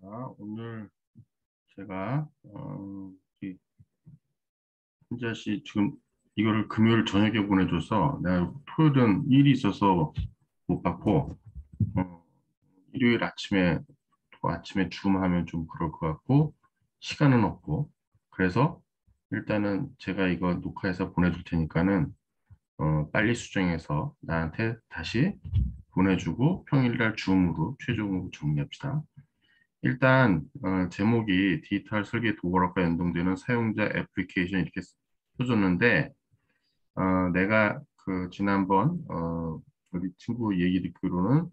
오늘 제가 이 혼자 씨 지금 이거를 금요일 저녁에 보내줘서 내가 토요일은 일이 있어서 못 받고 일요일 아침에 또 아침에 줌하면 좀 그럴 것 같고 시간은 없고 그래서 일단은 제가 이거 녹화해서 보내줄 테니까는 빨리 수정해서 나한테 다시 보내주고 평일날 줌으로 최종으로 정리합시다. 일단 제목이 디지털 설계 도구락과 연동되는 사용자 애플리케이션 이렇게 써줬는데 내가 그 지난번 우리 친구 얘기 듣기로는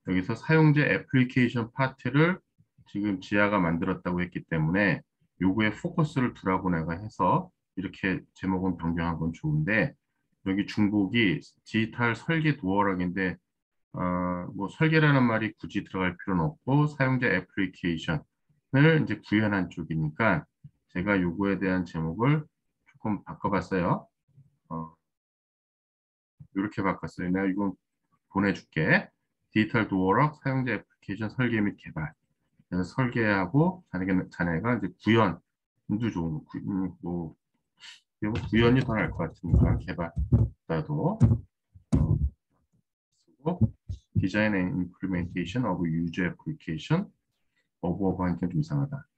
여기서 사용자 애플리케이션 파트를 지금 지아가 만들었다고 했기 때문에 요거에 포커스를 두라고 내가 해서 이렇게 제목은 변경한 건 좋은데 여기 중복이 디지털 설계 도어락인데 뭐 설계라는 말이 굳이 들어갈 필요는 없고 사용자 애플리케이션을 이제 구현한 쪽이니까 제가 요거에 대한 제목을 조금 바꿔봤어요. 어, 이렇게 바꿨어요. 내가 이거 보내줄게. 디지털 도어락 사용자 애플리케이션 설계 및 개발. 그래서 설계하고 자네가 이제 구현도 좋은 거, 뭐 이거 구현이 더 나을 것 같으니까 개발자도 쓰고 디자인 앤 임플리멘테이션 오브 유저 애플리케이션 어부어부 하니까 좀 이상하다.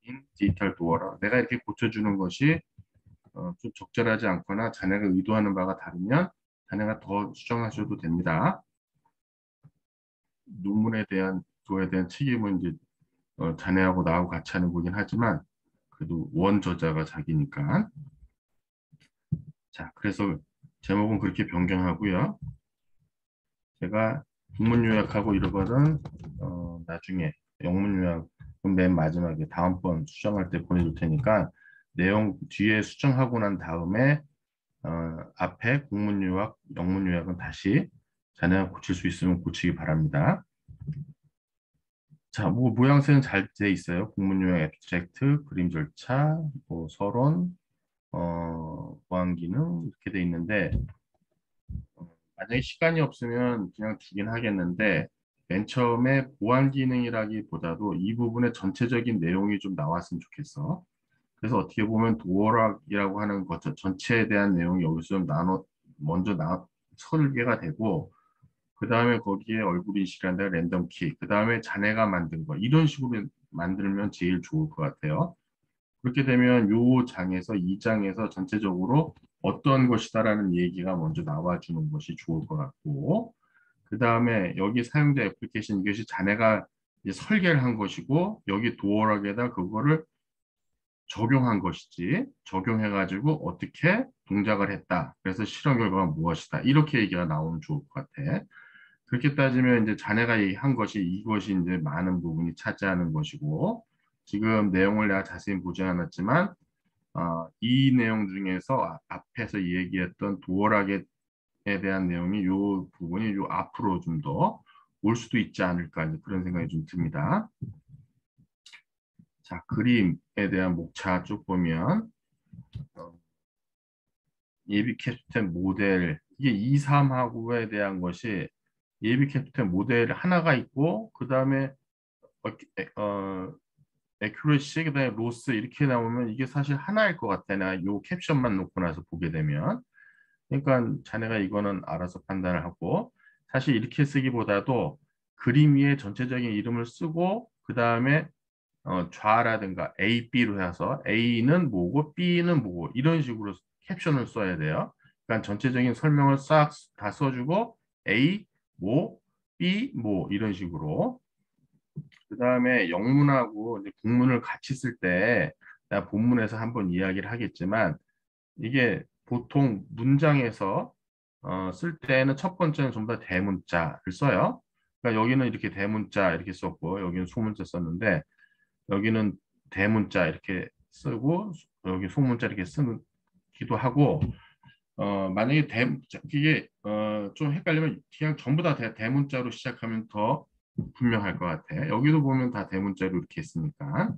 인 디지털 도어라. 내가 이렇게 고쳐주는 것이 좀 적절하지 않거나 자네가 의도하는 바가 다르면 자네가 더 수정하셔도 됩니다. 논문에 대한 도에 대한 책임은 이제 자네하고 나하고 같이 하는 거긴 하지만 그래도 원저자가 자기니까. 자, 그래서 제목은 그렇게 변경하고요. 제가 본문 요약하고 이런 거는 나중에 영문 요약 맨 마지막에 다음번 수정할 때 보내줄 테니까 내용 뒤에 수정하고 난 다음에 앞에 국문 요약, 영문 요약은 다시 자네가 고칠 수 있으면 고치기 바랍니다. 자, 뭐 모양새는 잘 돼 있어요. 국문 요약, 애브스트랙트, 그림 절차, 뭐 서론, 보안 기능 이렇게 돼 있는데 만약에 시간이 없으면 그냥 주긴 하겠는데 맨 처음에 보안 기능이라기보다도 이 부분의 전체적인 내용이 좀 나왔으면 좋겠어. 그래서 어떻게 보면 도어락이라고 하는 것 전체에 대한 내용이 여기서 좀 먼저 설계가 되고 그 다음에 거기에 얼굴 인식한다 랜덤 키, 그 다음에 자네가 만든 거 이런 식으로 만들면 제일 좋을 것 같아요. 그렇게 되면 요 장에서 이 장에서 전체적으로 어떤 것이다라는 얘기가 먼저 나와주는 것이 좋을 것 같고 그 다음에 여기 사용자 애플리케이션 이것이 자네가 이제 설계를 한 것이고 여기 도어락에다 그거를 적용한 것이지 적용해가지고 어떻게 동작을 했다. 그래서 실험 결과가 무엇이다. 이렇게 얘기가 나오면 좋을 것 같아. 그렇게 따지면 이제 자네가 한 것이 이것이 이제 많은 부분이 차지하는 것이고 지금 내용을 내가 자세히 보지 않았지만 이 내용 중에서 앞에서 얘기했던 도어락에 대한 내용이 이 부분이 요 앞으로 좀 더 올 수도 있지 않을까 그런 생각이 좀 듭니다. 자, 그림에 대한 목차 쭉 보면 어, 예비 캡스텐 모델 이게 2, 3하고에 대한 것이 예비 캡스텐 모델 하나가 있고 그 다음에 어, 에큐레시 그다음에 로스 이렇게 나오면 이게 사실 하나일 것 같아. 나 요 캡션만 놓고 나서 보게 되면 그러니까 자네가 이거는 알아서 판단을 하고 사실 이렇게 쓰기보다도 그림 위에 전체적인 이름을 쓰고 그 다음에 좌라든가 A, B로 해서 A는 뭐고 B는 뭐고 이런 식으로 캡션을 써야 돼요. 그러니까 전체적인 설명을 싹 다 써주고 A, 뭐, B, 뭐 이런 식으로 그 다음에 영문하고 이제 국문을 같이 쓸 때, 내가 본문에서 한번 이야기를 하겠지만, 이게 보통 문장에서 쓸 때는 첫 번째는 전부 다 대문자를 써요. 그러니까 여기는 이렇게 대문자 이렇게 썼고, 여기는 소문자 썼는데, 여기는 대문자 이렇게 쓰고, 여기 소문자 이렇게 쓰기도 하고, 만약에 이게 좀 헷갈리면 그냥 전부 다 대문자로 시작하면 더 분명할 것 같아. 여기도 보면 다 대문자로 이렇게 했으니까.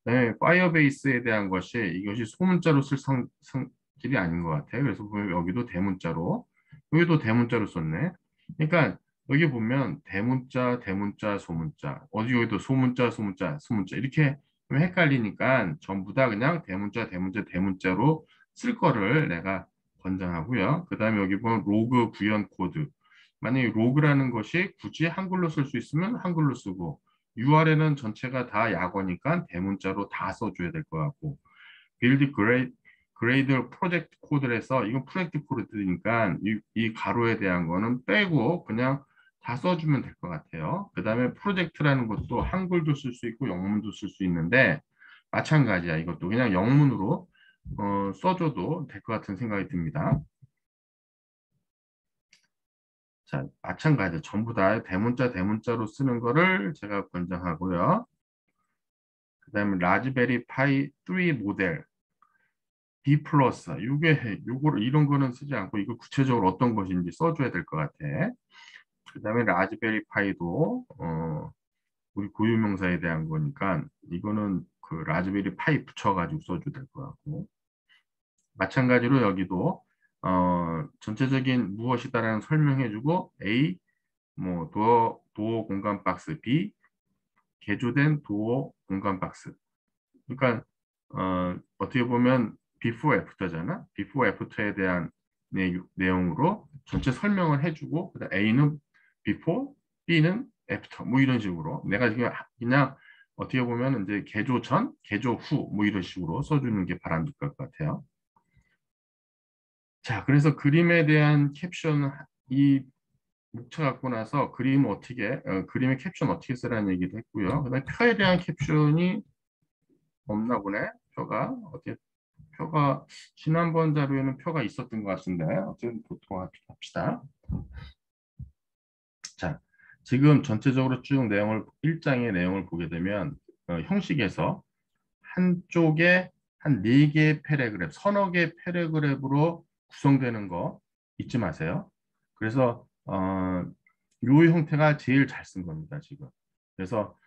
네, 파이어베이스에 대한 것이 이것이 소문자로 쓸 성질이 아닌 것 같아요. 그래서 보면 여기도 대문자로 여기도 대문자로 썼네. 그러니까 여기 보면 대문자, 대문자, 소문자, 어디 여기도 소문자, 소문자, 소문자 이렇게 좀 헷갈리니까 전부 다 그냥 대문자, 대문자, 대문자로 쓸 거를 내가 권장하고요. 그 다음에 여기 보면 로그 구현 코드. 만약에 로그라는 것이 굳이 한글로 쓸 수 있으면 한글로 쓰고 URL은 전체가 다 약어니까 대문자로 다 써줘야 될 것 같고 빌드 그레이드 프로젝트 코드에서 이건 프로젝트 코드니까 이 가로에 대한 거는 빼고 그냥 다 써주면 될 것 같아요. 그 다음에 프로젝트라는 것도 한글도 쓸 수 있고 영문도 쓸 수 있는데 마찬가지야. 이것도 그냥 영문으로 써줘도 될 것 같은 생각이 듭니다. 자, 마찬가지 전부 다 대문자 대문자로 쓰는 거를 제가 권장하고요. 그 다음에 라즈베리 파이 3 모델 B 플러스 이게 요거 이런 거는 쓰지 않고 이거 구체적으로 어떤 것인지 써줘야 될 것 같아. 그 다음에 라즈베리 파이도 우리 고유명사에 대한 거니까 이거는 그 라즈베리 파이 붙여가지고 써줘야 될 것 같고 마찬가지로 여기도 전체적인 무엇이다라는 설명해주고 A 뭐 도어 공간 박스 B 개조된 도어 공간 박스 그러니까 어떻게 보면 before after잖아. before after에 대한 내용으로 전체 설명을 해주고 그다음 A는 before, B는 after 뭐 이런 식으로 내가 지금 그냥 어떻게 보면 이제 개조 전, 개조 후 뭐 이런 식으로 써주는 게 바람직할 것 같아요. 자, 그래서 그림에 대한 캡션 이 묵차 갖고 나서 그림 어떻게 그림의 캡션 어떻게 쓰라는 얘기도 했고요. 그다음에 표에 대한 캡션이 없나 보네. 표가 어떻게 표가 지난번 자료에는 표가 있었던 것 같은데 어쨌든 보통 합시다. 자, 지금 전체적으로 쭉 내용을 1장의 내용을 보게 되면 형식에서 한쪽에 한 4개의 패러그래프, 서너 개의 패러그래프로 구성되는 거 잊지 마세요. 그래서 요 형태가 제일 잘 쓴 겁니다, 지금. 그래서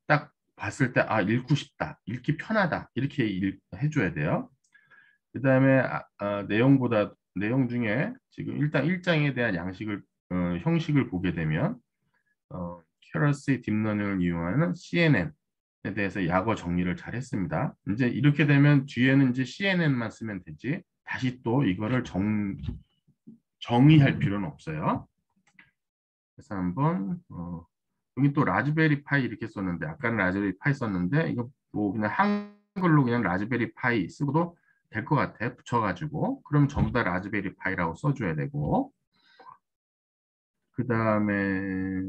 딱 봤을 때 읽고 싶다, 읽기 편하다 이렇게 해줘야 돼요. 그 다음에 내용 중에 지금 일단 1장에 대한 형식을 보게 되면 캐러시 딥러닝을 이용하는 CNN에 대해서 약어 정리를 잘 했습니다. 이제 이렇게 되면 뒤에는 이제 CNN만 쓰면 되지 다시 또 이거를 정의할 필요는 없어요. 그래서 한번 여기 또 라즈베리 파이 이렇게 썼는데 아까는 라즈베리 파이 썼는데 이거 뭐 그냥 한글로 그냥 라즈베리 파이 쓰고도 될 것 같아. 붙여가지고 그럼 전부 다 라즈베리 파이라고 써줘야 되고 그 다음에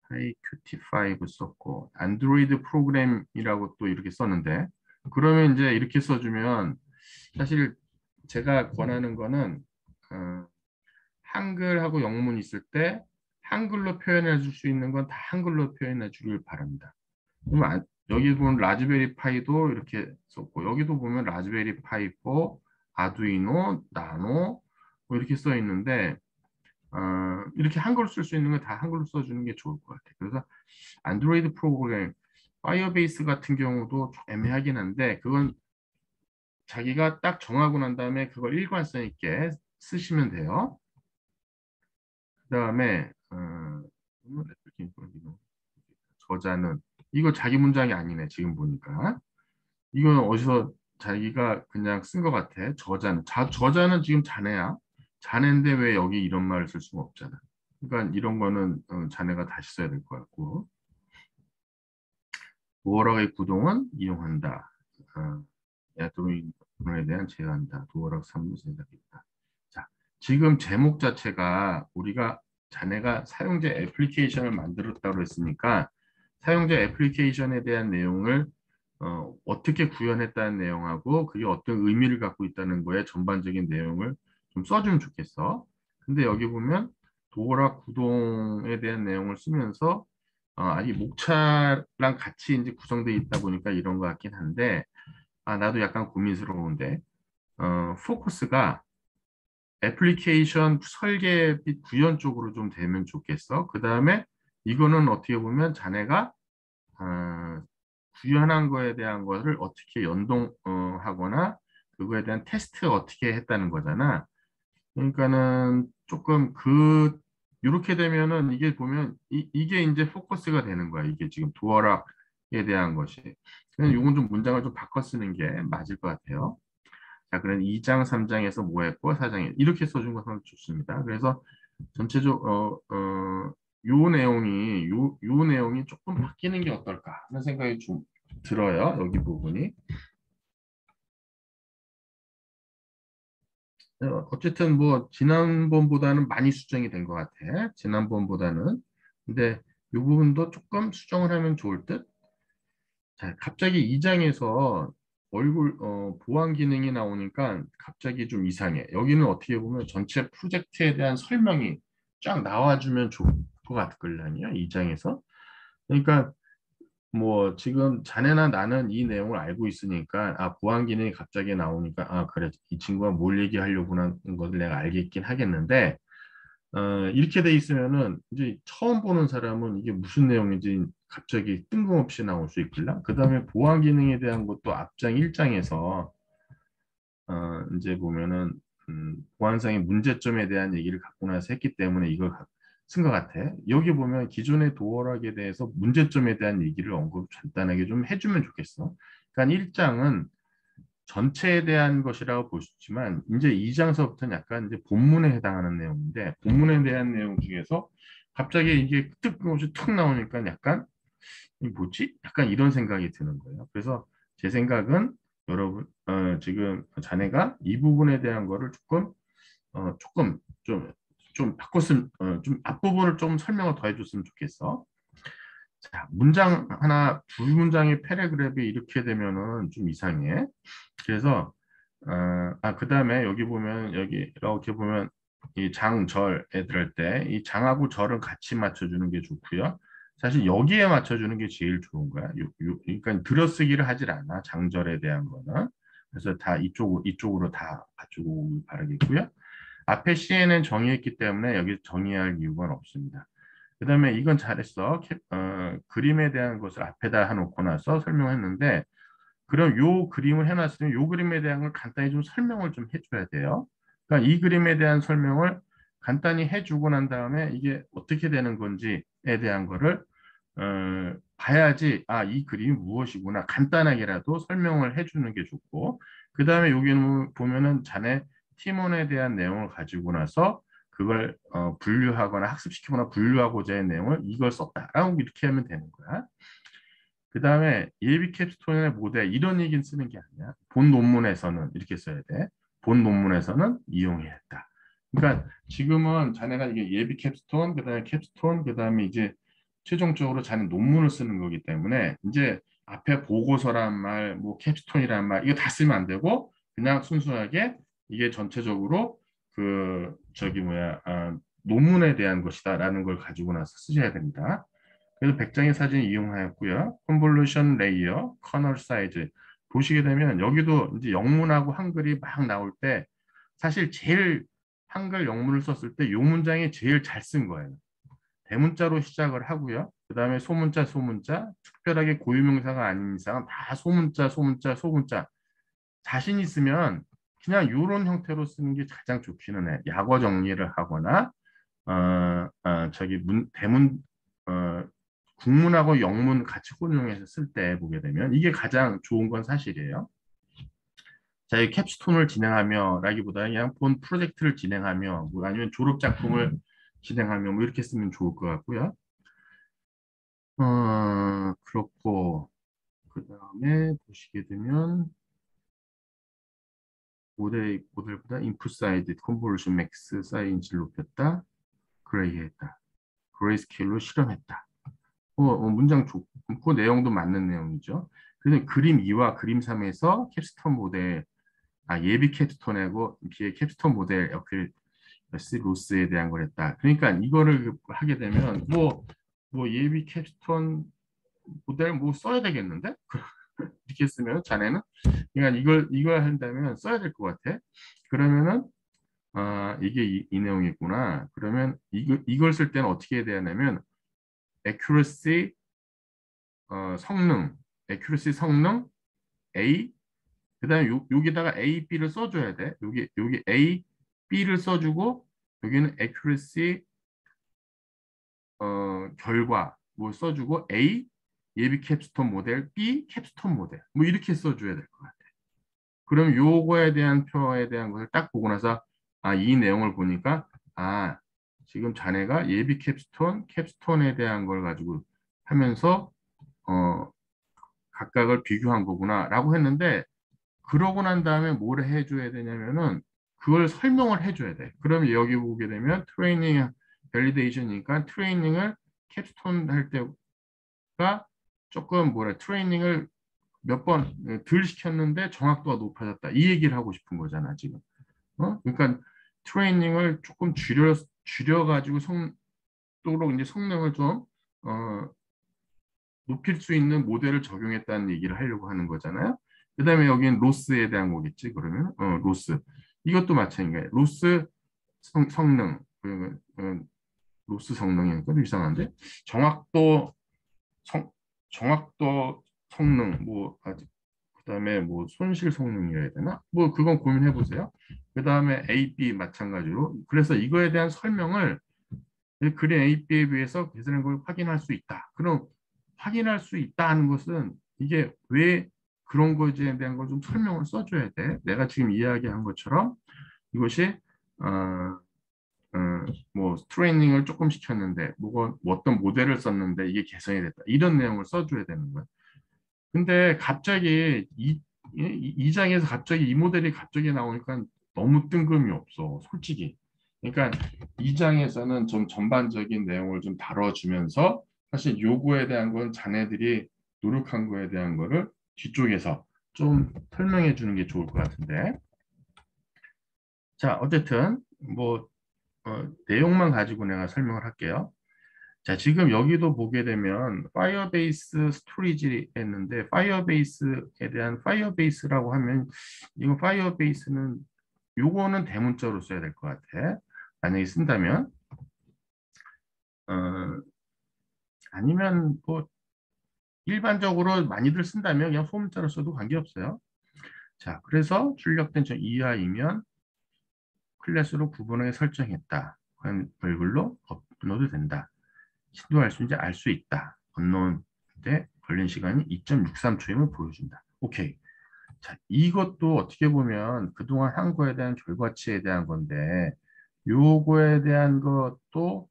하이큐티5 썼고 안드로이드 프로그램이라고 또 이렇게 썼는데 그러면 이제 이렇게 써주면 사실 제가 권하는 거는 한글하고 영문 있을 때 한글로 표현해 줄 수 있는 건 다 한글로 표현해 주길 바랍니다. 그럼 여기 보면 라즈베리 파이도 이렇게 썼고 여기도 보면 라즈베리 파이 4, 아두이노, 나노 뭐 이렇게 써 있는데 이렇게 한글로 쓸 수 있는 건 다 한글로 써주는 게 좋을 것 같아요. 그래서 안드로이드 프로그램 파이어베이스 같은 경우도 좀 애매하긴 한데 그건 자기가 딱 정하고 난 다음에 그걸 일관성 있게 쓰시면 돼요. 그 다음에 저자는 이거 자기 문장이 아니네 지금 보니까 이건 어디서 자기가 그냥 쓴 것 같아. 저자는 지금 자네야. 자네인데 왜 여기 이런 말을 쓸 수가 없잖아. 그러니까 이런 거는 자네가 다시 써야 될 것 같고 도어락의 구동은 이용한다. 야도로에 대한 제한다. 도어락 3부 생각했다. 자, 지금 제목 자체가 우리가 자네가 사용자 애플리케이션을 만들었다고 했으니까 사용자 애플리케이션에 대한 내용을 어떻게 구현했다는 내용하고 그게 어떤 의미를 갖고 있다는 거에 전반적인 내용을 좀 써주면 좋겠어. 근데 여기 보면 도어락 구동에 대한 내용을 쓰면서 아니 목차랑 같이 이제 구성되어 있다 보니까 이런 것 같긴 한데 나도 약간 고민스러운데 포커스가 애플리케이션 설계 및 구현 쪽으로 좀 되면 좋겠어. 그 다음에 이거는 어떻게 보면 자네가 구현한 거에 대한 것을 어떻게 연동하거나 그거에 대한 테스트 어떻게 했다는 거잖아. 그러니까는 조금 이렇게 되면은 이게 보면 이게 이제 포커스가 되는 거야. 이게 지금 도어락에 대한 것이. 그냥 요건 좀 문장을 좀 바꿔 쓰는 게 맞을 것 같아요. 자, 그럼 2장, 3장에서 뭐 했고 4장에 이렇게 써준 것은 좋습니다. 그래서 전체적으로 요 내용이 조금 바뀌는 게 어떨까 하는 생각이 좀 들어요. 여기 부분이. 어쨌든 뭐 지난번보다는 많이 수정이 된 것 같아. 지난번보다는. 근데 이 부분도 조금 수정을 하면 좋을 듯. 자, 갑자기 2장에서 얼굴 보안 기능이 나오니까 갑자기 좀 이상해. 여기는 어떻게 보면 전체 프로젝트에 대한 설명이 쫙 나와주면 좋을 것 같걸랑요. 2장에서. 그러니까 뭐 지금 자네나 나는 이 내용을 알고 있으니까 보안 기능이 갑자기 나오니까 그래 이 친구가 뭘 얘기하려고 하는 것을 내가 알겠긴 하겠는데 이렇게 돼 있으면은 이제 처음 보는 사람은 이게 무슨 내용인지 갑자기 뜬금없이 나올 수 있길라. 그 다음에 보안 기능에 대한 것도 앞장 1장에서 이제 보면은 보안상의 문제점에 대한 얘기를 갖고 나서 했기 때문에 이걸 쓴 것 같아. 여기 보면 기존의 도어락에 대해서 문제점에 대한 얘기를 언급 간단하게 좀 해주면 좋겠어. 그러니까 1장은 전체에 대한 것이라고 볼 수 있지만 이제 2장서부터는 약간 이제 본문에 해당하는 내용인데 본문에 대한 내용 중에서 갑자기 이게 뜬금없이 툭 나오니까 약간 이 뭐지? 약간 이런 생각이 드는 거예요. 그래서 제 생각은 여러분 지금 자네가 이 부분에 대한 거를 조금 좀 바꿨으면 좀 앞부분을 좀 설명을 더 해줬으면 좋겠어. 자, 문장 하나 두 문장의 패러그래프가 이렇게 되면은 좀 이상해. 그래서 그다음에 여기 보면 여기 이렇게 보면 이 장절에 들을 때 이 장하고 절은 같이 맞춰주는 게 좋고요. 사실 여기에 맞춰주는 게 제일 좋은 거야. 그러니까 들어쓰기를 하질 않아. 장절에 대한 거는. 그래서 다 이쪽으로 다 가지고 오길 바라겠고요. 앞에 CNN 정의했기 때문에 여기 정의할 이유가 없습니다. 그 다음에 이건 잘했어. 그림에 대한 것을 앞에다 해놓고 나서 설명했는데 그럼 요 그림을 해놨으면 요 그림에 대한 걸 간단히 좀 설명을 좀 해줘야 돼요. 그러니까 이 그림에 대한 설명을 간단히 해주고 난 다음에 이게 어떻게 되는 건지에 대한 거를 봐야지 이 그림이 무엇이구나 간단하게라도 설명을 해주는 게 좋고 그 다음에 여기는 보면은 자네 팀원에 대한 내용을 가지고 나서 그걸 분류하거나 학습시키거나 분류하고자 의 내용을 이걸 썼다라고 이렇게 하면 되는 거야. 그 다음에 예비 캡스톤의 모델 이런 얘기는 쓰는 게 아니야. 본 논문에서는 이렇게 써야 돼. 본 논문에서는 이용해야 했다. 그러니까 지금은 자네가 이게 예비 캡스톤, 그다음에 캡스톤, 그다음에 이제 최종적으로 자네 논문을 쓰는 거기 때문에 이제 앞에 보고서란 말, 뭐 캡스톤이란 말 이거 다 쓰면 안 되고 그냥 순수하게 이게 전체적으로 논문에 대한 것이다라는 걸 가지고 나서 쓰셔야 됩니다. 그래서 100장의 사진을 이용하였고요. 컨볼루션 레이어, 커널 사이즈 보시게 되면 여기도 이제 영문하고 한글이 막 나올 때 사실 제일 한글 영문을 썼을 때 이 문장이 제일 잘 쓴 거예요. 대문자로 시작을 하고요. 그 다음에 소문자, 소문자, 특별하게 고유명사가 아닌 이상은 다 소문자, 소문자, 소문자. 자신 있으면 그냥 이런 형태로 쓰는 게 가장 좋기는 해. 약어 정리를 하거나 대문, 어, 국문하고 영문 같이 혼용해서 쓸 때 보게 되면 이게 가장 좋은 건 사실이에요. 자, 이 캡스톤을 진행하며 라기보다 그냥 본 프로젝트를 진행하며 뭐 아니면 졸업 작품을 진행하며 뭐 이렇게 쓰면 좋을 것 같고요. 그렇고 그 다음에 보시게 되면 모델보다 인풋사이드 컨볼루션 맥스 사이즈를 높였다. 그레이했다. 그레이스케일로 실험했다. 문장 좋고 내용도 맞는 내용이죠. 그래서 그림 2와 그림 3에서 캡스톤 모델, 예비 캡스톤하고 비의 캡스톤 모델 로스에 대한 걸 했다. 그러니까 이거를 하게 되면 뭐 예비 캡스톤 모델 뭐 써야 되겠는데? 이렇게 쓰면 자네는 그러니까 이걸 한다면 써야 될 것 같아. 그러면은 이게 이 내용이구나. 그러면 이걸 쓸 때는 어떻게 해야 되냐면 accuracy 성능, accuracy 성능 A 그다음에 여기다가 A, B를 써줘야 돼. 여기 A B를 써주고 여기는 accuracy 결과 뭐 써주고 A 예비 캡스톤 모델, B 캡스톤 모델 뭐 이렇게 써줘야 될 것 같아. 그럼 요거에 대한 표에 대한 것을 딱 보고 나서 이 내용을 보니까 지금 자네가 예비 캡스톤에 대한 걸 가지고 하면서 어, 각각을 비교한 거구나라고 했는데 그러고 난 다음에 뭘 해줘야 되냐면은 그걸 설명을 해줘야 돼. 그럼 여기 보게 되면 트레이닝 밸리데이션이니까 트레이닝을 캡스톤 할 때가 조금 트레이닝을 몇 번 덜 시켰는데 정확도가 높아졌다. 이 얘기를 하고 싶은 거잖아, 지금. 그러니까 트레이닝을 조금 줄여가지고 속도로 이제 성능을 좀 높일 수 있는 모델을 적용했다는 얘기를 하려고 하는 거잖아요. 그 다음에 여기는 로스에 대한 거겠지, 그러면. 로스. 이것도 마찬가지예요. 로스 성능. 로스 성능이니까 이상한데. 정확도, 정확도 성능, 그다음에 손실 성능이라 해야 되나? 그건 고민해 보세요. 그다음에 A, B 마찬가지로. 그래서 이거에 대한 설명을 그린 A, B에 비해서 계산한 걸 확인할 수 있다. 그럼 확인할 수 있다 하는 것은 이게 왜 그런 거지에 대한 걸 좀 설명을 써줘야 돼. 내가 지금 이야기한 것처럼 이것이 트레이닝을 조금 시켰는데 어떤 모델을 썼는데 이게 개선이 됐다. 이런 내용을 써줘야 되는 거야. 근데 갑자기 이 장에서 갑자기 이 모델이 갑자기 나오니까 너무 뜬금이 없어, 솔직히. 그러니까 이 장에서는 좀 전반적인 내용을 좀 다뤄주면서 사실 요구에 대한 건 자네들이 노력한 거에 대한 거를 뒤쪽에서 좀 설명해 주는 게 좋을 것 같은데. 자, 어쨌든 내용만 가지고 내가 설명을 할게요. 자, 지금 여기도 보게 되면 파이어베이스 스토리지 했는데 파이어베이스에 대한 파이어베이스라고 하면 이거 파이어베이스는 요거는 대문자로 써야 될 것 같아. 만약에 쓴다면 어, 아니면 일반적으로 많이들 쓴다면 그냥 소문자로 써도 관계없어요. 자, 그래서 출력된 저 이하이면 클래스로 구분하게 설정했다. 얼굴로 업로드 된다. 신도할 수 있는지 알 수 있다. 언노운데 걸린 시간이 2.63초임을 보여준다. 오케이. 자, 이것도 어떻게 보면 그동안 한 거에 대한 결과치에 대한 건데 요거에 대한 것도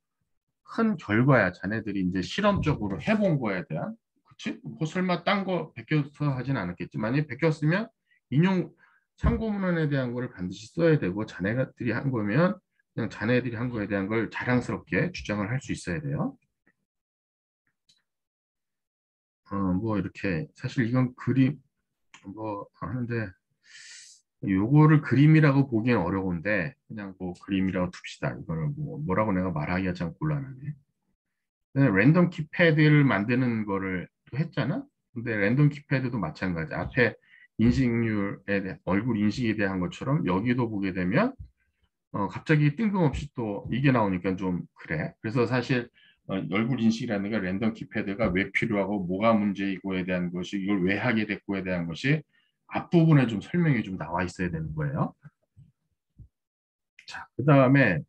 큰 결과야. 자네들이 이제 실험적으로 해본 거에 대한. 그치? 설마 딴 거 베껴서 하진 않았겠지. 만약에 베꼈으면 인용 참고문헌에 대한 거를 반드시 써야 되고 자네들이 한 거면 그냥 자네들이 한 거에 대한 걸 자랑스럽게 주장을 할 수 있어야 돼요. 이렇게 사실 이건 그림 하는데 요거를 그림이라고 보기엔 어려운데 그냥 그림이라고 둡시다. 이거를 뭐라고 내가 말하기가 참 곤란하네. 랜덤 키패드를 만드는 거를 또 했잖아. 근데 랜덤 키패드도 마찬가지. 앞에 인식률에 대한 얼굴 인식에 대한 것처럼 여기도 보게 되면 갑자기 뜬금없이 또 이게 나오니까 좀 그래. 그래서 사실 얼굴 인식이라는 게 랜덤 키패드가 왜 필요하고 뭐가 문제이고에 대한 것이 이걸 왜 하게 됐고에 대한 것이 앞부분에 좀 설명이 좀 나와 있어야 되는 거예요. 자, 그 다음에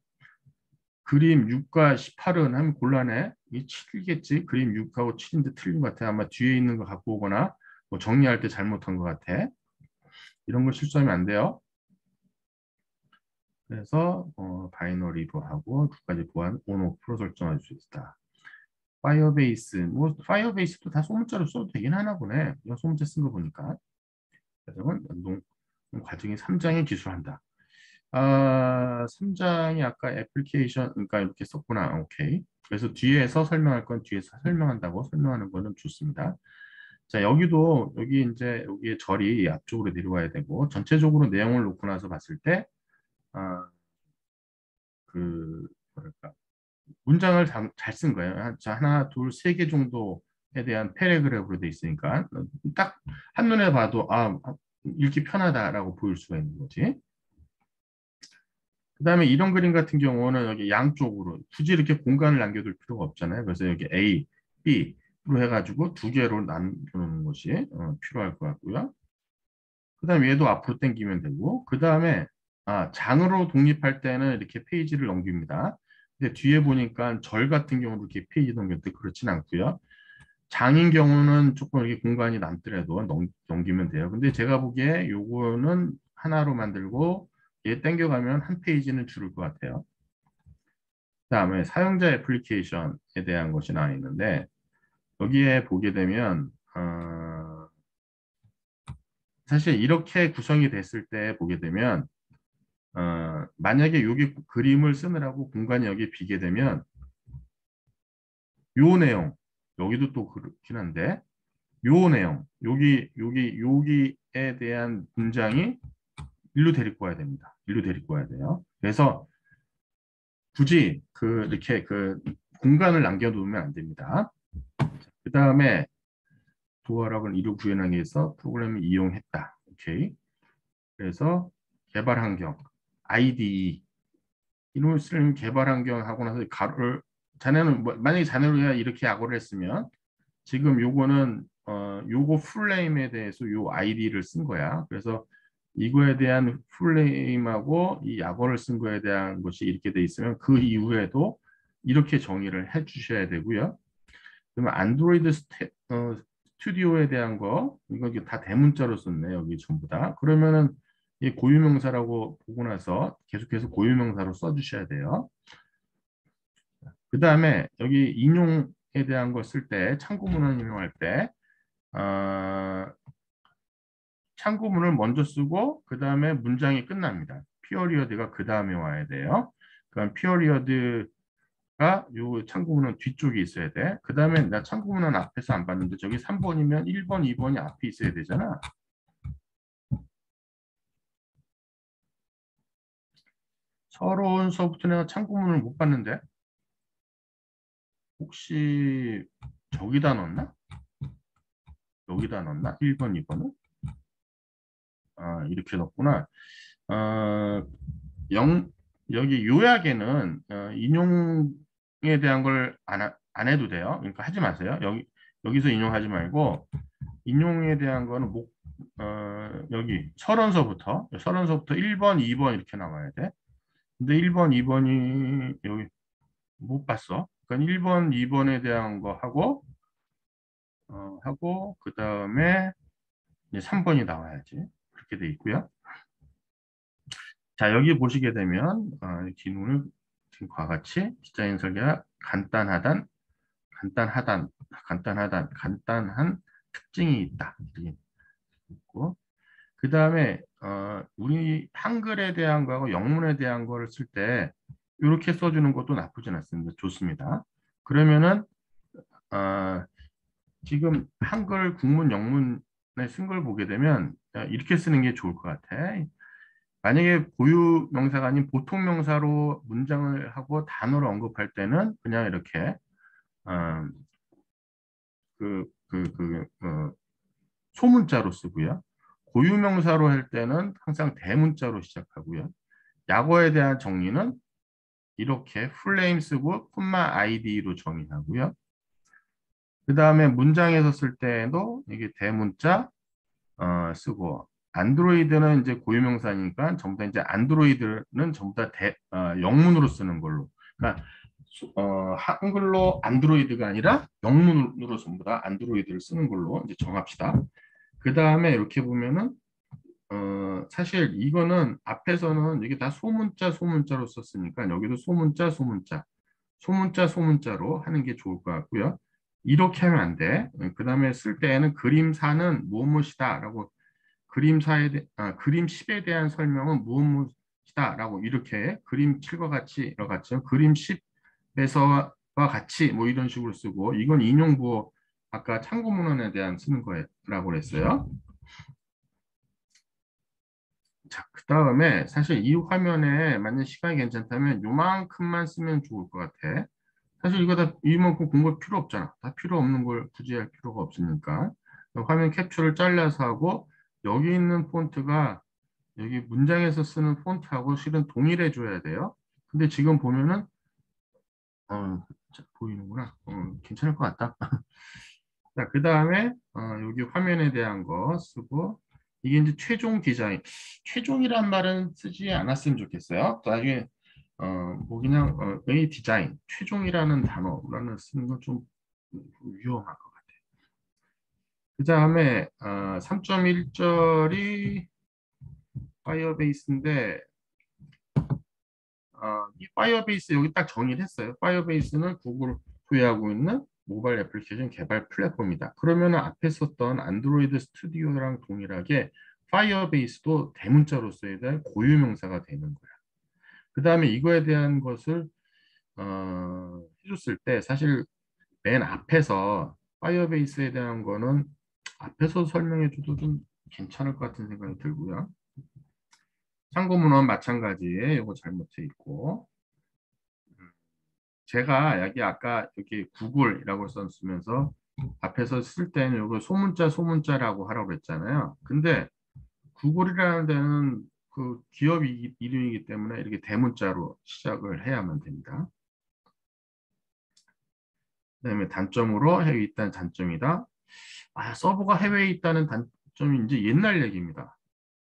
그림 6과 18은 하면 곤란해. 이 7이겠지. 그림 6하고 7인데 틀린 것 같아. 아마 뒤에 있는 거 갖고 오거나 정리할 때 잘못한 것 같아. 이런 거 실수하면 안 돼요. 그래서 바이너리로 하고 두 가지 보안 온오프로 설정할 수 있다. 파이어베이스, 파이어베이스도 다 소문자로 써도 되긴 하나 보네. 이거 소문자 쓴 거 보니까. 그래서 과정이 3장에 기술한다. 3장이 아까 애플리케이션, 그러니까 이렇게 썼구나. 오케이. 그래서 뒤에서 설명할 건 뒤에서 설명한다고 설명하는 거는 좋습니다. 자, 여기 이제 여기에 절이 앞쪽으로 내려와야 되고, 전체적으로 내용을 놓고 나서 봤을 때, 아, 뭐랄까, 문장을 잘 쓴 거예요. 자, 하나, 둘, 세 개 정도에 대한 패러그래프로 돼 있으니까, 딱 한눈에 봐도, 읽기 편하다라고 보일 수가 있는 거지. 그 다음에 이런 그림 같은 경우는 여기 양쪽으로 굳이 이렇게 공간을 남겨둘 필요가 없잖아요. 그래서 여기 A, B로 해가지고 두 개로 나누는 것이 필요할 것 같고요. 그 다음에 얘도 앞으로 당기면 되고, 그 다음에 장으로 독립할 때는 이렇게 페이지를 넘깁니다. 근데 뒤에 보니까 절 같은 경우도 이렇게 페이지 넘겼는데 그렇진 않고요. 장인 경우는 조금 이렇게 공간이 남더라도 넘기면 돼요. 근데 제가 보기에 요거는 하나로 만들고 얘 땡겨가면 한 페이지는 줄을 것 같아요. 그다음에 사용자 애플리케이션에 대한 것이 나와 있는데 여기에 보게 되면 사실 이렇게 구성이 됐을 때 보게 되면 만약에 여기 그림을 쓰느라고 공간이 여기 비게 되면 요 내용 여기도 또 그렇긴 한데 요 내용 여기에 대한 문장이 일로 데리고 와야 됩니다. 일로 데리고 와야 돼요. 그래서 굳이 이렇게 공간을 남겨두면 안 됩니다. 그 다음에 도어락을 이루 구현하기 위해서 프로그램을 이용했다. 오케이. 그래서 개발 환경, IDE 이놈을 쓰는 개발 환경 하고 나서 가로를 자네는 만약에 자네로 이렇게 약오를 했으면 지금 요거는 요거 풀네임에 대해서 요 아이디를 쓴 거야. 그래서 이거에 대한 풀네임하고 이 약어를 쓴 거에 대한 것이 이렇게 돼 있으면 그 이후에도 이렇게 정의를 해 주셔야 되고요. 그러면 안드로이드 스튜디오에 대한 거 이거 다 대문자로 썼네 여기 전부 다. 그러면은 이 고유명사라고 보고 나서 계속해서 고유명사로 써주셔야 돼요. 그 다음에 여기 인용에 대한 거 쓸 때 참고문헌 인용할 때 참고문을 먼저 쓰고 그 다음에 문장이 끝납니다. 피어리어드가 그 다음에 와야 돼요. 그럼 피어리어드가 요 참고문은 뒤쪽에 있어야 돼. 그 다음에 나 참고문은 앞에서 안 봤는데 저기 3번이면 1번, 2번이 앞에 있어야 되잖아. 서러운 서부터 내가 참고문을 못 봤는데 혹시 저기다 넣었나? 여기다 넣었나? 1번, 2번은? 이렇게 넣었구나. 어, 영, 여기 요약에는 인용에 대한 걸 안 해도 돼요. 그러니까 하지 마세요. 여기서 인용하지 말고 인용에 대한 거는 여기 서론서부터 1번, 2번 이렇게 나와야 돼. 근데 1번, 2번이 여기 못 봤어. 그러니까 1번, 2번에 대한 거 하고 그 다음에 3번이 나와야지. 그렇게 돼 있고요. 자, 여기 보시게 되면 기능을 지금과 같이 디자인 설계가 간단한 특징이 있다. 이렇게 있고 그 다음에 우리 한글에 대한 거하고 영문에 대한 거를 쓸 때 이렇게 써주는 것도 나쁘진 않습니다. 좋습니다. 그러면은 어, 지금 한글 국문 영문에 쓴 걸 보게 되면 이렇게 쓰는 게 좋을 것 같아. 만약에 고유 명사가 아닌 보통 명사로 문장을 하고 단어를 언급할 때는 그냥 이렇게 어, 소문자로 쓰고요. 고유 명사로 할 때는 항상 대문자로 시작하고요. 약어에 대한 정리는 이렇게 풀네임 쓰고 콤마 id로 정의하고요. 그 다음에 문장에서 쓸 때도 이게 대문자 쓰고 안드로이드는 이제 고유명사니까 전부 다 이제 안드로이드는 전부 다 영문으로 쓰는 걸로. 그러니까 한글로 안드로이드가 아니라 영문으로 전부 다 안드로이드를 쓰는 걸로 이제 정합시다. 그 다음에 이렇게 보면은 사실 이거는 앞에서는 이게 다 소문자로 썼으니까 여기도 소문자로 하는 게 좋을 것 같고요. 이렇게 하면 안 돼. 그 다음에 쓸 때에는 그림사는 무엇이다라고 그림 10에 대한 설명은 무엇이다라고 이렇게 그림 7과 같이 그림 10에서와 같이 뭐 이런 식으로 쓰고 이건 인용부호 아까 참고문헌에 대한 쓰는 거라고 그랬어요. 자, 그 다음에 사실 이 화면에 만약 시간이 괜찮다면 요만큼만 쓰면 좋을 것 같아. 사실 이거 다 이만큼 공부 필요 없잖아. 다 필요 없는 걸 굳이 할 필요가 없으니까. 화면 캡처를 잘라서 하고 여기 있는 폰트가 여기 문장에서 쓰는 폰트하고 실은 동일해 줘야 돼요. 근데 지금 보면은 자, 보이는구나. 괜찮을 것 같다. 자, 그 다음에 여기 화면에 대한 거 쓰고 이게 이제 최종 디자인, 최종이란 말은 쓰지 않았으면 좋겠어요. 또 나중에 뭐 그냥 A 디자인, 최종이라는 단어라는 쓰는 건 좀 위험할 것 같아요. 그 다음에 3.1절이 파이어베이스인데 이 파이어베이스 여기 딱 정의를 했어요. 파이어베이스는 구글 소유하고 있는 모바일 애플리케이션 개발 플랫폼이다. 그러면 앞에 썼던 안드로이드 스튜디오랑 동일하게 파이어베이스도 대문자로 써야 될 고유명사가 되는 거야. 그 다음에 이거에 대한 것을 해줬을 때 사실 맨 앞에서 파이어베이스에 대한 거는 앞에서 설명해줘도 좀 괜찮을 것 같은 생각이 들고요. 참고문헌 마찬가지에 이거 잘못돼 있고 제가 여기 아까 여기 구글이라고 썼으면서 앞에서 쓸 때는 이거 소문자라고 하라고 그랬잖아요. 근데 구글이라는 데는 그 기업 이름이기 때문에 이렇게 대문자로 시작을 해야만 됩니다. 그다음에 단점으로 해외에 있다는 단점이다. 서버가 해외에 있다는 단점이 이제 옛날 얘기입니다.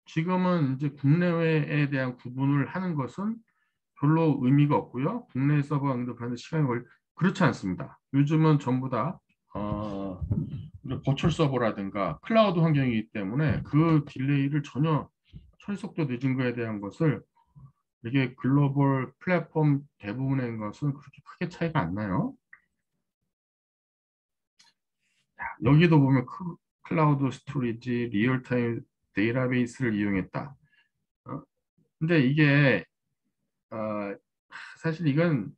지금은 이제 국내외에 대한 구분을 하는 것은 별로 의미가 없고요. 국내 서버 응답하는 시간이 그렇지 않습니다. 요즘은 전부 다 버추얼 서버라든가 클라우드 환경이기 때문에 그 딜레이를 전혀 처리 속도 늦은 거에 대한 것을 이게 글로벌 플랫폼 대부분의 것은 그렇게 크게 차이가 안 나요. 여기도 보면 클라우드 스토리지, 리얼타임 데이터베이스를 이용했다. 근데 이게 어, 사실 이건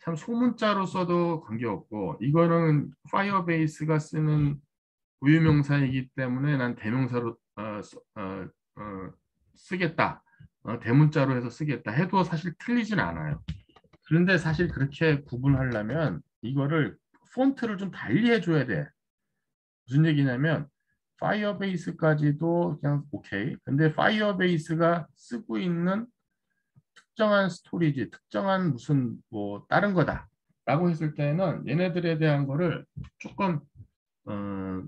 참 소문자로 써도 관계없고 이거는 파이어베이스가 쓰는 고유명사이기 때문에 난 대명사로 쓰겠다. 대문자로 해서 쓰겠다 해도 사실 틀리진 않아요. 그런데 사실 그렇게 구분하려면 이거를 폰트를 좀 달리 해줘야 돼. 무슨 얘기냐면 파이어베이스까지도 그냥 오케이. 근데 파이어베이스가 쓰고 있는 특정한 스토리지, 특정한 무슨 뭐 다른 거다라고 했을 때는 얘네들에 대한 거를 조금 어,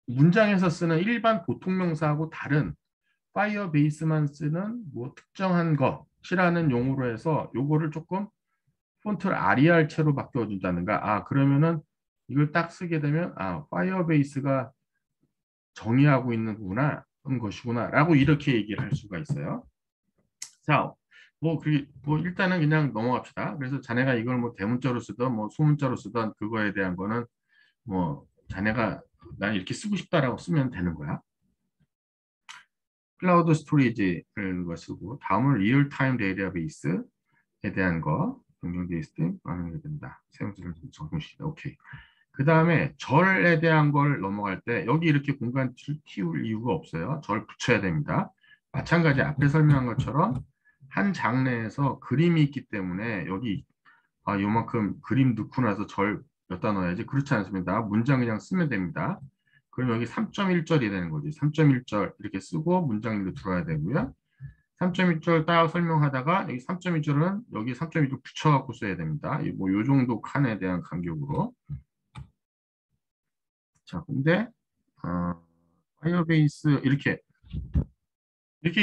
문장에서 쓰는 일반 보통명사하고 다른 파이어베이스만 쓰는 뭐 특정한 것이라는 용어로 해서 요거를 조금 폰트를 아리알체로 바꿔준다든가 그러면은 이걸 딱 쓰게 되면 파이어베이스가 정의하고 있는 구나 것이구나 라고 이렇게 얘기를 할 수가 있어요. 자, 뭐 일단은 그냥 넘어갑시다. 그래서 자네가 이걸 뭐 대문자로 쓰던 뭐 소문자로 쓰던 그거에 대한 거는 뭐 자네가 난 이렇게 쓰고 싶다라고 쓰면 되는 거야. 클라우드 스토리지를 쓰고 다음은 리얼타임 데이터베이스에 대한 거 변경되어 있을 때 반영이 된다. 사용자를 적용시키다. 오케이. 그 다음에 절에 대한 걸 넘어갈 때 여기 이렇게 공간 띄울 이유가 없어요. 절 붙여야 됩니다. 마찬가지 앞에 설명한 것처럼 한 장내에서 그림이 있기 때문에 여기 요만큼 그림 넣고 나서 절 여기다 넣어야지. 그렇지 않습니다. 문장 그냥 쓰면 됩니다. 그럼 여기 3.1절이 되는 거지. 3.1절 이렇게 쓰고 문장으로 들어야 되고요. 3.1절 딱 설명하다가 여기 3.1절은 여기 3.1절 붙여갖고 써야 됩니다. 뭐 요 정도 칸에 대한 간격으로. 자, 근데 파이어베이스 이렇게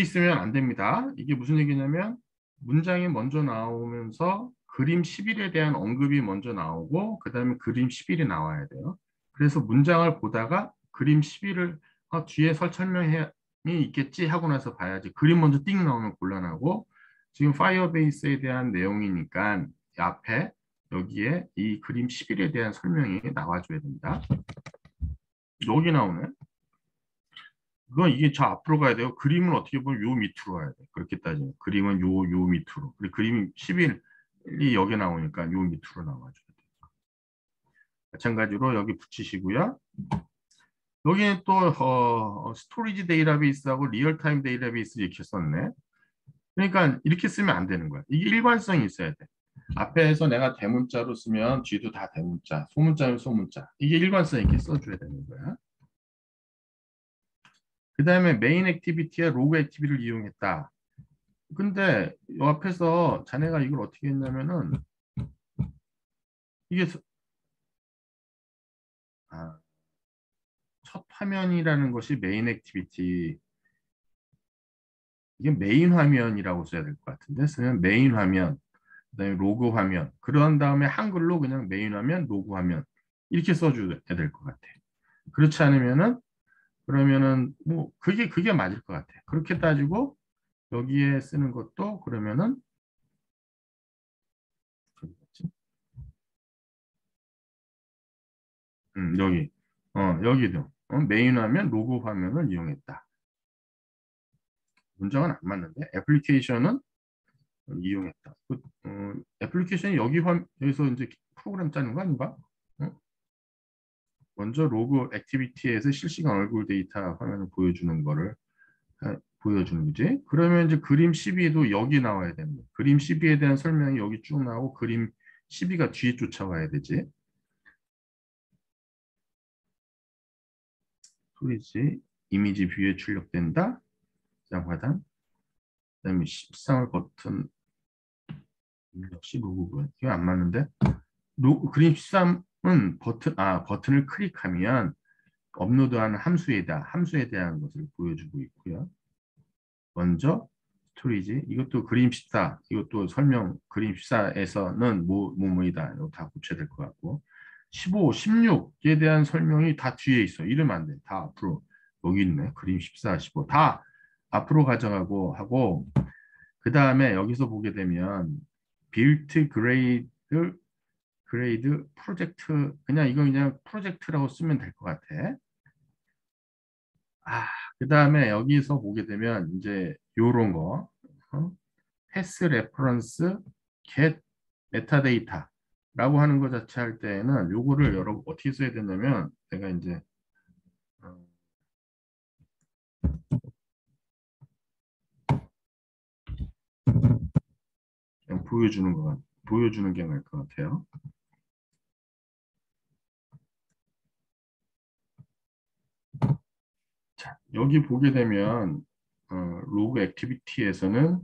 있으면 안 됩니다. 이게 무슨 얘기냐면 문장이 먼저 나오면서 그림 10일에 대한 언급이 먼저 나오고 그 다음에 그림 10일이 나와야 돼요. 그래서 문장을 보다가 그림 10일을 뒤에 설명이 있겠지 하고 나서 봐야지. 그림 먼저 띵 나오면 곤란하고 지금 파이어베이스에 대한 내용이니까 앞에 여기에 이 그림 10일에 대한 설명이 나와줘야 됩니다. 여기 나오네. 그건 이게 저 앞으로 가야 돼요. 그림은 어떻게 보면 요 밑으로 가야 돼. 그렇게 따지면. 그림은 요 밑으로. 그리고 그림이 10일이 여기 나오니까 요 밑으로 나와줘야 돼. 마찬가지로 여기 붙이시고요. 여기는 또 스토리지 데이터베이스하고 리얼타임 데이터베이스 이렇게 썼네. 그러니까 이렇게 쓰면 안 되는 거야. 이게 일관성이 있어야 돼. 앞에서 내가 대문자로 쓰면 뒤도 다 대문자, 소문자면 소문자. 이게 일관성 있게 써줘야 되는 거야. 그 다음에 메인 액티비티와 로그 액티비티를 이용했다. 근데 이 앞에서 자네가 이걸 어떻게 했냐면은 이게 아, 첫 화면이라는 것이 메인 액티비티, 이게 메인 화면이라고 써야 될 것 같은데, 쓰면 메인 화면, 그다음에 로그 화면, 그런 다음에 한글로 그냥 메인 화면, 로그 화면 이렇게 써줘야 될 것 같아. 그렇지 않으면은 그러면은 뭐 그게 맞을 것 같아. 그렇게 따지고 여기에 쓰는 것도 그러면은 저기 있지? 여기 여기도 메인 화면, 로그 화면을 이용했다. 문장은 안 맞는데 애플리케이션은 이용했다. 애플리케이션이 여기서 이제 프로그램 짜는 거 아닌가? 어? 먼저 로그 액티비티에서 실시간 얼굴 데이터 화면을 보여주는 거를 보여주는 거지. 그러면 이제 그림 12도 여기 나와야 되는 거야. 그림 12에 대한 설명이 여기 쭉 나오고 그림 12가 뒤에 쫓아와야 되지. 소리지 이미지 뷰에 출력된다. 장 하단. 그다음에 13을 버튼 역시 로그군. 이거 안 맞는데. 그림 13은 버튼을 클릭하면 업로드하는 함수에 대한 것을 보여주고 있고요. 먼저 스토리지 이것도 그림 14 이것도 설명 그림 14에서는 뭐이다 이거 다 고쳐야 될 것 같고 15, 16에 대한 설명이 다 뒤에 있어. 이러면 안 돼. 다 앞으로 여기 있네. 그림 14, 15 다 앞으로 가져가고 하고 그 다음에 여기서 보게 되면 빌트 그레이드 프로젝트 그냥 이거 그냥 프로젝트라고 쓰면 될 것 같아. 그 다음에 여기서 보게 되면 이제 요런 거 패스 레퍼런스 get 메타데이터라고 하는 것 자체 할 때에는 요거를 여러분 어떻게 써야 되냐면 내가 이제 어, 그냥 보여주는 게 나을 것 같아요. 자, 여기 보게 되면 로그 액티비티에서는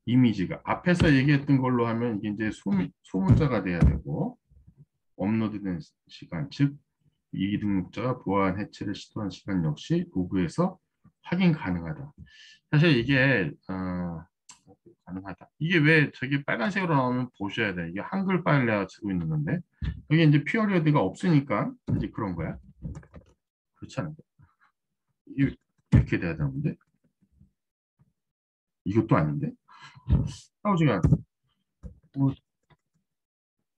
이미지가 앞에서 얘기했던 걸로 하면 이게 이제 소문자가 돼야 되고 업로드된 시간, 즉 이등록자가 보안 해체를 시도한 시간 역시 로그에서 확인 가능하다. 사실 이게 가능하다. 이게 왜 저기 빨간색으로 나오면 보셔야 돼. 이게 한글 파일 내가 쓰고 있는 건데 여기 이제 피어리어드가 없으니까 이제 그런 거야. 그렇지 않은데 이게 이렇게 돼야 되는데 이것도 아닌데 싸우지가 뭐,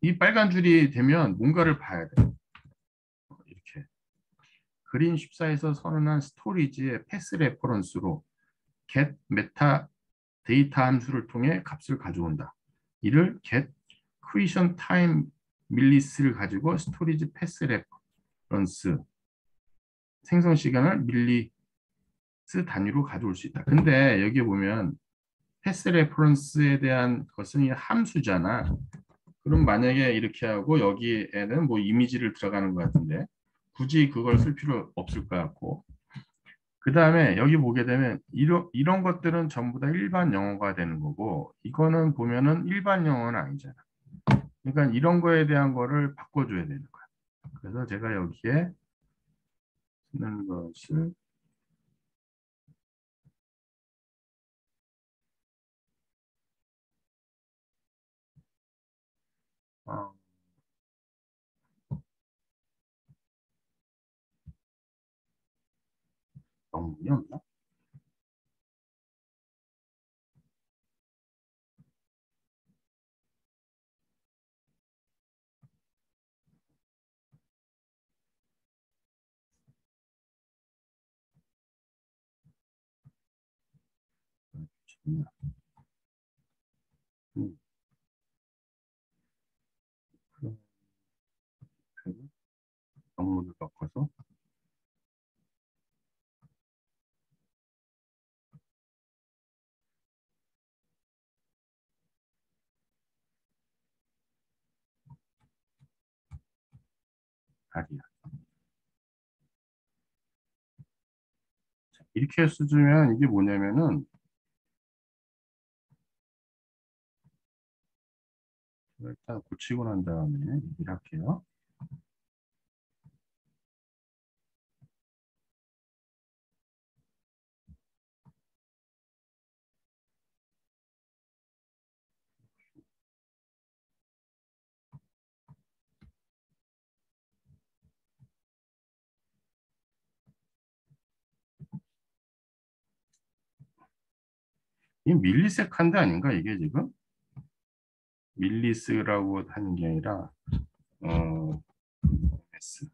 이 빨간 줄이 되면 뭔가를 봐야 돼. 이렇게 그린 14에서 선언한 스토리지의 패스 레퍼런스로 get 메타 데이터 함수를 통해 값을 가져온다. 이를 get creation time 밀리스를 가지고 스토리지 패스 레퍼런스 생성 시간을 밀리스 단위로 가져올 수 있다. 근데 여기 보면 패스 레퍼런스에 대한 것은 이 함수잖아. 그럼 만약에 이렇게 하고 여기에는 뭐 이미지를 들어가는 것 같은데 굳이 그걸 쓸 필요 없을 것 같고 그 다음에 여기 보게 되면 이런 것들은 전부 다 일반 영어가 되는 거고 이거는 보면은 일반 영어는 아니잖아. 그러니까 이런 거에 대한 거를 바꿔줘야 되는 거야. 그래서 제가 여기에 쓰는 것을 어, 영문이 없나? 정말. 음, 그래서 영문을 바꿔서 다리야. 이렇게 써주면 이게 뭐냐면은 일단 고치고 난 다음에 얘기를 할게요. 이 밀리세컨드 아닌가 이게 지금? 밀리스라고 하는 게 아니라 S.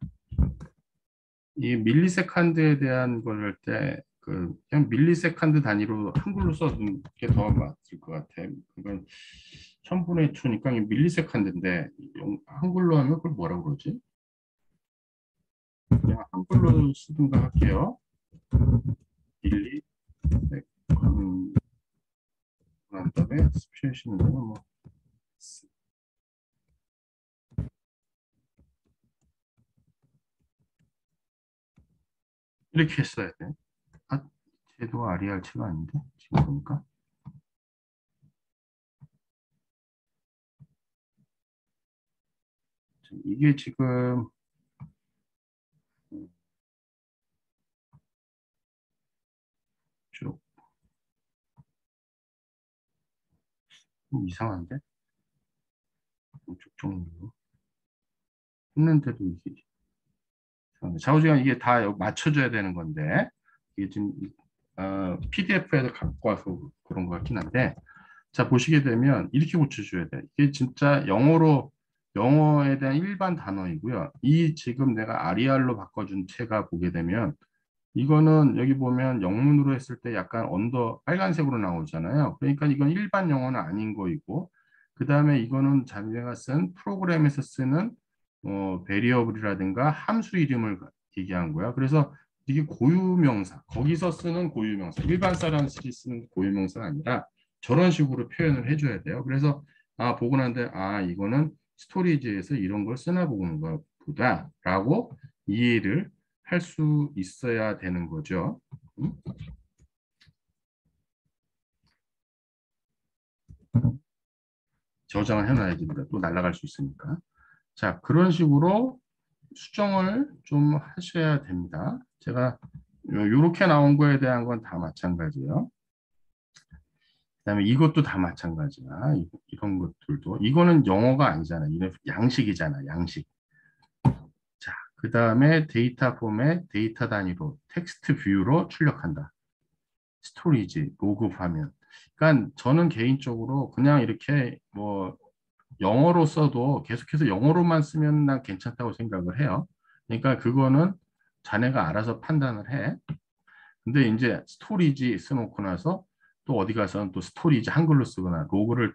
이 밀리세컨드에 대한 걸 할 때 그 그냥 밀리세컨드 단위로 한글로 써둔 게 더 맞을 것 같아. 그건 1000분의 1초니까 이 밀리세컨드인데 한글로 하면 그걸 뭐라고 그러지? 그냥 한글로 쓰든가 할게요. 밀리세컨드 한 다음에 스페이시는 뭐 이렇게 써야 돼. 아, 쟤도 RER치가 아닌데 지금 보니까 이게 지금 좀 이상한데 이쪽 종류 했는데도 이게 좌우지간 이게 다 맞춰줘야 되는 건데 이게 지금 PDF에서 갖고 와서 그런 것 같긴 한데 자 보시게 되면 이렇게 고쳐줘야 돼. 이게 진짜 영어에 대한 일반 단어이고요. 이 지금 내가 아리알로 바꿔준 채가 보게 되면 이거는 여기 보면 영문으로 했을 때 약간 빨간색으로 나오잖아요. 그러니까 이건 일반 영어는 아닌 거이고, 그 다음에 이거는 자기가 쓴 프로그램에서 쓰는 베리어블이라든가 함수 이름을 얘기한 거야. 그래서 이게 고유명사, 거기서 쓰는 고유명사, 일반 사람들이 쓰는 고유명사가 아니라 저런 식으로 표현을 해줘야 돼요. 그래서 보고 난데 이거는 스토리지에서 이런 걸 쓰나 보는 보다라고 이해를 할 수 있어야 되는 거죠. 저장을 해놔야지 또 날아갈 수 있으니까. 자, 그런 식으로 수정을 좀 하셔야 됩니다. 제가 이렇게 나온 거에 대한 건 다 마찬가지예요. 그다음에 이것도 다 마찬가지야. 이런 것들도 이거는 영어가 아니잖아. 이건 양식이잖아. 양식. 자, 그다음에 데이터 포맷, 데이터 단위로 텍스트 뷰로 출력한다. 스토리지, 로그 화면. 그러니까 저는 개인적으로 그냥 이렇게 뭐 영어로 써도 계속해서 영어로만 쓰면 난 괜찮다고 생각을 해요. 그러니까 그거는 자네가 알아서 판단을 해. 근데 이제 스토리지 써놓고 나서 또 어디 가서는 또 스토리지 한글로 쓰거나 로그를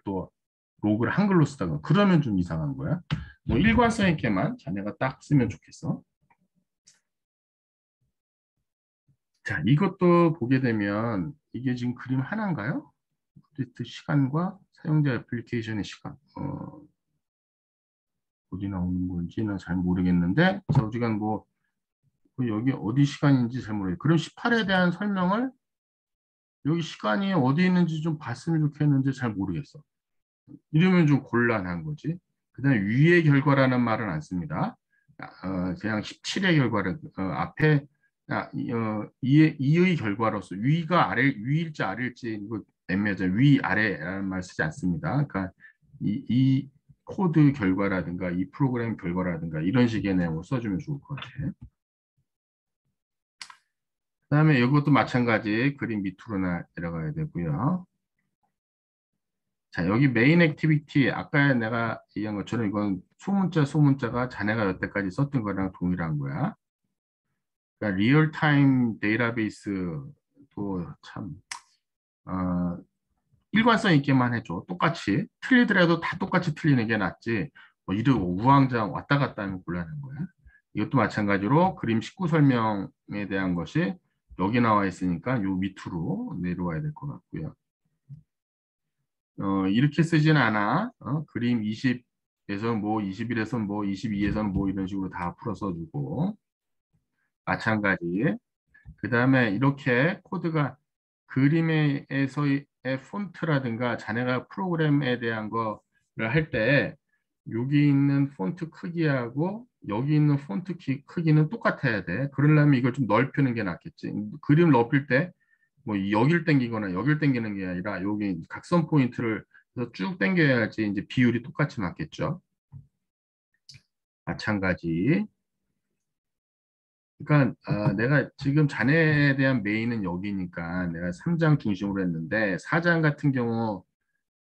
한글로 쓰다가 그러면 좀 이상한 거야. 뭐 일관성 있게만 자네가 딱 쓰면 좋겠어. 자, 이것도 보게 되면 이게 지금 그림 하나인가요? 프로젝트 시간과 사용자 애플리케이션의 시간. 어디 나오는 건지는 잘 모르겠는데, 자, 어지간 여기 어디 시간인지 잘 모르겠어요. 그럼 18에 대한 설명을 여기 시간이 어디 있는지 좀 봤으면 좋겠는데 잘 모르겠어. 이러면 좀 곤란한 거지. 그 다음에 위의 결과라는 말은 안 씁니다. 그냥 17의 결과를, 앞에, 이의 결과로서, 위일지 아래일지, 이거 애매하죠. 위, 아래라는 말 쓰지 않습니다. 그러니까 이 코드 결과라든가, 이 프로그램 결과라든가, 이런 식의 내용을 써주면 좋을 것 같아요. 그다음에 이것도 마찬가지 그림 밑으로 내려가야 되고요. 자, 여기 메인 액티비티 아까 내가 얘기한 것처럼 이건 소문자가 자네가 여태까지 썼던 거랑 동일한 거야. 그러니까 리얼타임 데이터베이스도 참 일관성 있게만 해줘. 똑같이 틀리더라도 다 똑같이 틀리는 게 낫지. 뭐 이러고 우왕좌왕 왔다 갔다 하면 곤란한 거야. 이것도 마찬가지로 그림 19 설명에 대한 것이 여기 나와 있으니까 요 밑으로 내려와야 될 것 같고요. 이렇게 쓰진 않아. 그림 20에서 뭐 21에서 뭐 22에서는 뭐 이런 식으로 다 풀어서 주고 마찬가지. 그 다음에 이렇게 코드가 그림에서의 폰트라든가 자네가 프로그램에 대한 거를 할 때 여기 있는 폰트 크기하고 여기 있는 폰트 크기는 똑같아야 돼. 그러려면 이걸 좀 넓히는 게 낫겠지. 그림 넓힐 때 뭐 여길 당기거나 여길 당기는 게 아니라 여기 각선 포인트를 쭉 당겨야지 이제 비율이 똑같이 맞겠죠. 마찬가지. 그러니까 내가 지금 자네에 대한 메인은 여기니까 내가 3장 중심으로 했는데 4장 같은 경우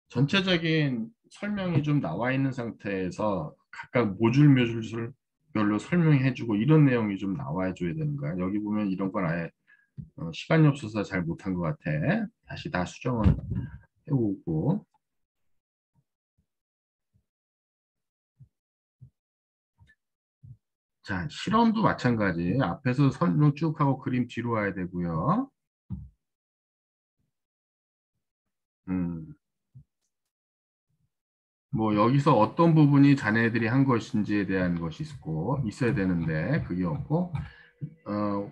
전체적인 설명이 좀 나와 있는 상태에서 각각 모듈 모듈별로 설명해주고 이런 내용이 좀 나와 줘야 되는 거야. 여기 보면 이런 건 아예 시간이 없어서 잘 못한 것 같아. 다시 다 수정을 해오고. 자, 실험도 마찬가지. 앞에서 설명 쭉 하고 그림 뒤로 와야 되고요. 음, 뭐 여기서 어떤 부분이 자네들이 한 것인지에 대한 것이 있고 있어야 되는데 그게 없고 어,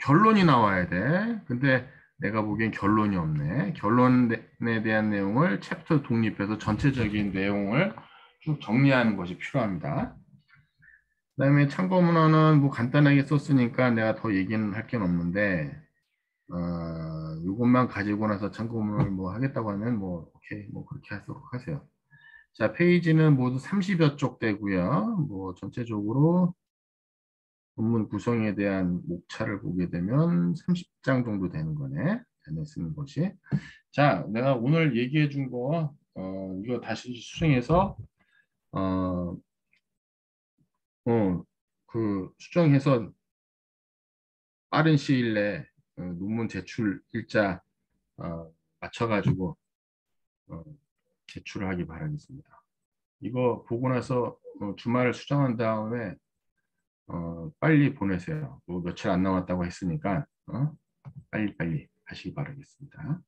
결론이 나와야 돼. 근데 내가 보기엔 결론이 없네. 결론에 대한 내용을 챕터 독립해서 전체적인 내용을 쭉 정리하는 것이 필요합니다. 그다음에 참고 문헌은 뭐 간단하게 썼으니까 내가 더 얘기는 할 게 없는데 이것만 가지고 나서 참고 문헌을 뭐 하겠다고 하면 뭐 오케이 뭐 그렇게 하도록 하세요. 자, 페이지는 모두 30여 쪽 되고요. 뭐 전체적으로 본문 구성에 대한 목차를 보게 되면 30장 정도 되는 거네. 전에 쓰는 것이. 자, 내가 오늘 얘기해 준 거, 이거 다시 수정해서, 어, 수정해서 빠른 시일 내에 논문 제출 일자 맞춰가지고 어, 제출을 하기 바라겠습니다. 이거 보고 나서 주말을 수정한 다음에 빨리 보내세요. 뭐 며칠 안 남았다고 했으니까 빨리빨리 하시기 바라겠습니다.